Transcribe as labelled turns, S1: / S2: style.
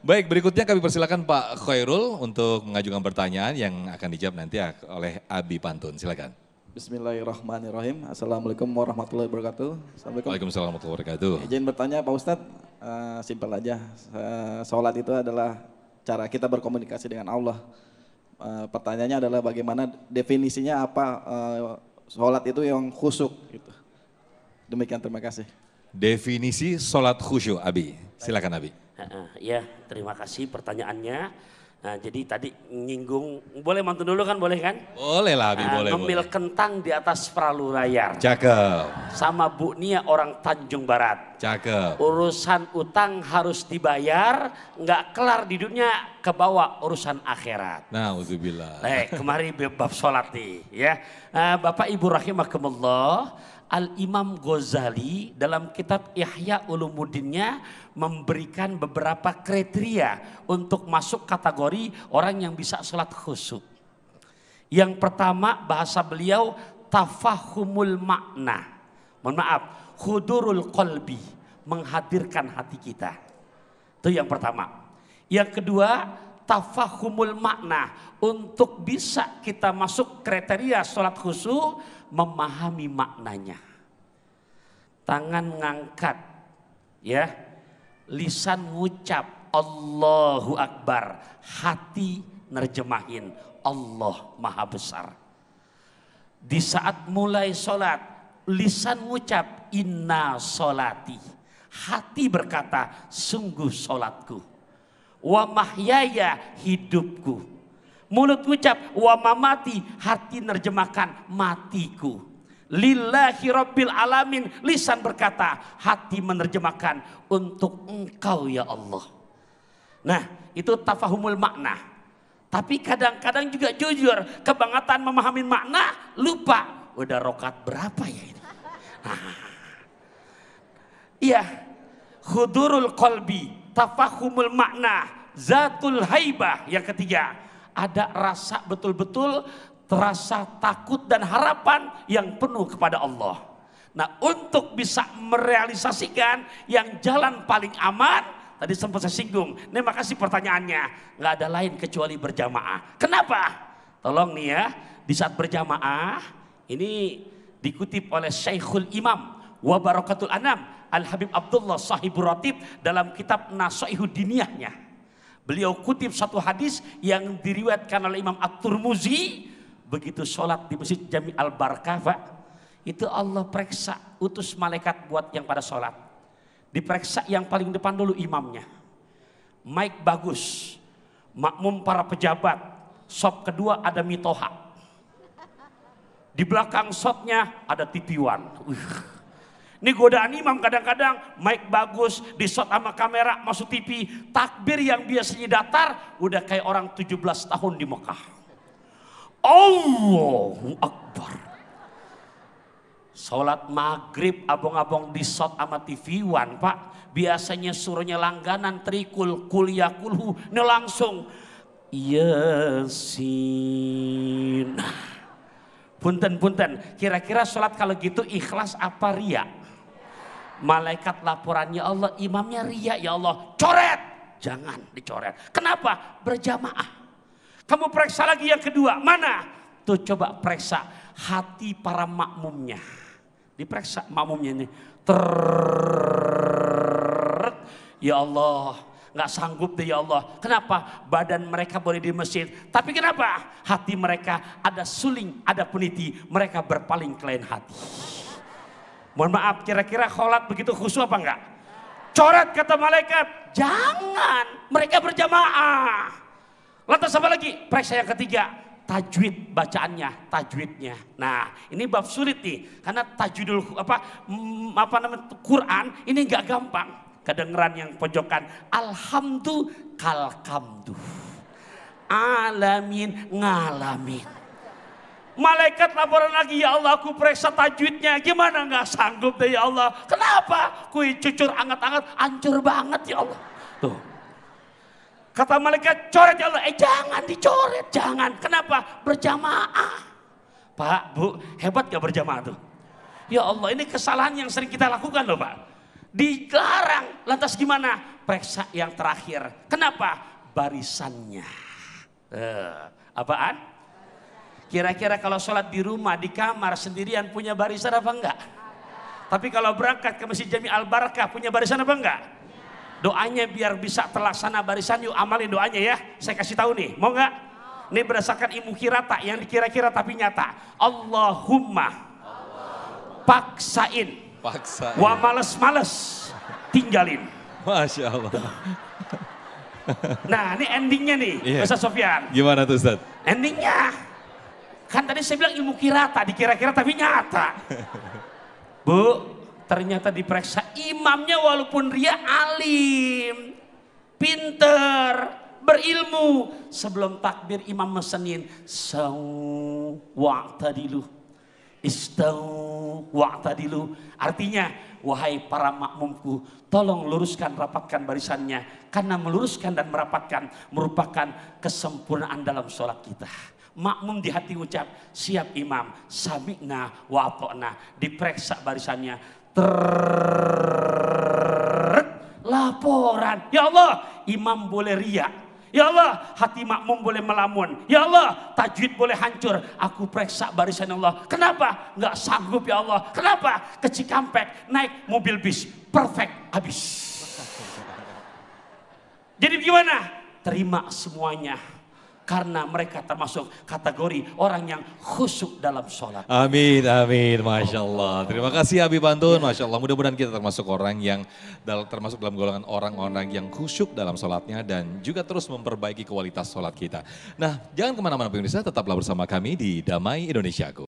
S1: Baik, berikutnya kami persilakan Pak Khairul untuk mengajukan pertanyaan yang akan dijawab nanti oleh Abi Pantun. Silakan.
S2: Bismillahirrahmanirrahim. Assalamualaikum warahmatullahi wabarakatuh. Assalamualaikum.
S1: Waalaikumsalam warahmatullahi wabarakatuh.
S2: Izin bertanya Pak Ustadz, simpel aja. Sholat itu adalah cara kita berkomunikasi dengan Allah. Pertanyaannya adalah bagaimana definisinya apa sholat itu yang khusyuk gitu. Demikian, terima kasih.
S1: Definisi sholat khusyuk, Abi. Silakan Abi.
S3: Ya, terima kasih pertanyaannya. Nah, jadi tadi nyinggung, boleh mantun dulu kan, boleh kan?
S1: Boleh lah Abi, boleh.
S3: Ngemil kentang di atas perahu layar.
S1: Cakep.
S3: Sama Bu Nia orang Tanjung Barat.
S1: Cakep.
S3: Urusan utang harus dibayar, nggak kelar di dunia, kebawa urusan akhirat.
S1: Nauzubillah.
S3: Kemari bab sholat nih ya. Bapak Ibu rahimakumullah, Al-Imam Ghazali dalam kitab Ihya Ulumuddinnya memberikan beberapa kriteria untuk masuk kategori orang yang bisa sholat khusyuk. Yang pertama bahasa beliau tafahumul makna. Mohon maaf, hudurul qalbi, menghadirkan hati kita. Itu yang pertama. Yang kedua, tafahumul makna. Untuk bisa kita masuk kriteria sholat khusyuk, memahami maknanya. Tangan ngangkat, ya, lisan ngucap Allahu Akbar, hati nerjemahin Allah Maha Besar. Di saat mulai sholat, lisan ngucap inna sholati, hati berkata sungguh sholatku. Wa mahyaya, hidupku. Mulut ucap wa mamati, hati nerjemahkan matiku. Lillahi rabbil alamin, lisan berkata, hati menerjemahkan untuk engkau ya Allah. Nah, itu tafahumul makna. Tapi kadang-kadang juga jujur, kebangetan memahami makna, lupa udah rokat berapa ya ini. Iya, hudurul qalbi, tafahumul makna, zatul haibah. Yang ketiga, ada rasa betul-betul terasa takut dan harapan yang penuh kepada Allah. Nah, untuk bisa merealisasikan yang jalan paling aman, tadi sempat saya singgung. Terima kasih pertanyaannya. Nggak ada lain kecuali berjamaah. Kenapa? Tolong nih ya, di saat berjamaah, ini dikutip oleh Syekhul Imam wa Barakatul Anam Al-Habib Abdullah Sahibur Ratib dalam kitab Nasaihud Diniyahnya. Beliau kutip satu hadis yang diriwayatkan oleh Imam At-Tirmidzi, begitu sholat di Masjid Jami Al-Barakah, Pak, itu Allah periksa, utus malaikat buat yang pada sholat. Diperiksa yang paling depan dulu imamnya. Mic bagus, makmum para pejabat, sop kedua ada mitoha. Di belakang sopnya ada TV One. Ini godaan imam kadang-kadang, mic bagus, di shot sama kamera, masuk TV, takbir yang biasanya datar, udah kayak orang 17 tahun di Mekah. Allahu Akbar. Sholat maghrib abang-abang di shot sama TV One, Pak. Biasanya suruhnya langganan, trikul, kuliah, kulhu, ini langsung. Yasin. Punten, kira-kira sholat kalau gitu ikhlas apa riya? Malaikat laporannya Allah, imamnya riya ya Allah, coret, jangan dicoret. Kenapa? Berjamaah. Kamu periksa lagi yang kedua, mana? Tuh coba periksa hati para makmumnya. Diperiksa makmumnya ini. Ya Allah, nggak sanggup deh ya Allah. Kenapa? Badan mereka boleh di masjid, tapi kenapa? Hati mereka ada suling, ada peniti, mereka berpaling ke lain hati. Mohon maaf, kira-kira kholat begitu khusyuk apa enggak? Coret kata malaikat, jangan, mereka berjamaah. Lantas apa lagi? Periksa yang ketiga, tajwid bacaannya, tajwidnya. Nah, ini bab sulit nih, karena tajwidul Quran ini enggak gampang. Kedengeran yang pojokan, alhamdu kalkamdu, alamin ngalamin. Malaikat laporan lagi, ya Allah aku periksa tajwidnya, gimana nggak sanggup deh ya Allah. Kenapa? Kui cucur anget-anget, hancur banget ya Allah. Tuh. Kata malaikat, coret ya Allah. Jangan dicoret, jangan. Kenapa? Berjamaah. Pak, Bu, hebat gak berjamaah tuh? Ya Allah, ini kesalahan yang sering kita lakukan loh Pak. Dilarang, lantas gimana? periksa yang terakhir. Kenapa? Barisannya. Apaan? Kira-kira kalau sholat di rumah, di kamar sendirian punya barisan apa enggak? Tapi kalau berangkat ke Masjid Jami Al Barakah punya barisan apa enggak? Doanya biar bisa terlaksana barisan, yuk amalin doanya ya. Saya kasih tahu nih, mau enggak? Ini berdasarkan ilmu kirata yang dikira-kira tapi nyata. Allahumma paksain, wa males-males tinggalin.
S1: Masya Allah.
S3: Nah ini endingnya nih, Ustaz Sofyan.
S1: Gimana tuh Ustaz?
S3: Endingnya, kan tadi saya bilang ilmu kirata, dikira-kira tapi nyata. Bu, ternyata diperiksa imamnya walaupun dia alim, pinter, berilmu. Sebelum takbir imam mesenin, saw wa'tadilu, istaw wa'tadilu. Artinya, wahai para makmumku, tolong luruskan, rapatkan barisannya. Karena meluruskan dan merapatkan merupakan kesempurnaan dalam sholat kita. Makmum di hati ucap, siap imam, sami'na wa ata'na. Diperiksa barisannya, laporan. Ya Allah, imam boleh riak. Ya Allah, hati makmum boleh melamun. Ya Allah, tajwid boleh hancur. Aku periksa barisan Allah. Kenapa? Nggak sanggup ya Allah. Kenapa? Ke Cikampek, naik mobil bis. Perfect, habis. Jadi gimana? Terima semuanya. Karena mereka termasuk kategori orang yang khusyuk dalam sholat.
S1: Amin, amin, Masya Allah. Terima kasih Abi Pantun, Masya Allah. Mudah-mudahan kita termasuk orang yang termasuk dalam golongan orang-orang yang khusyuk dalam sholatnya dan juga terus memperbaiki kualitas sholat kita. Nah, jangan kemana-mana pemirsa, tetaplah bersama kami di Damai Indonesiaku.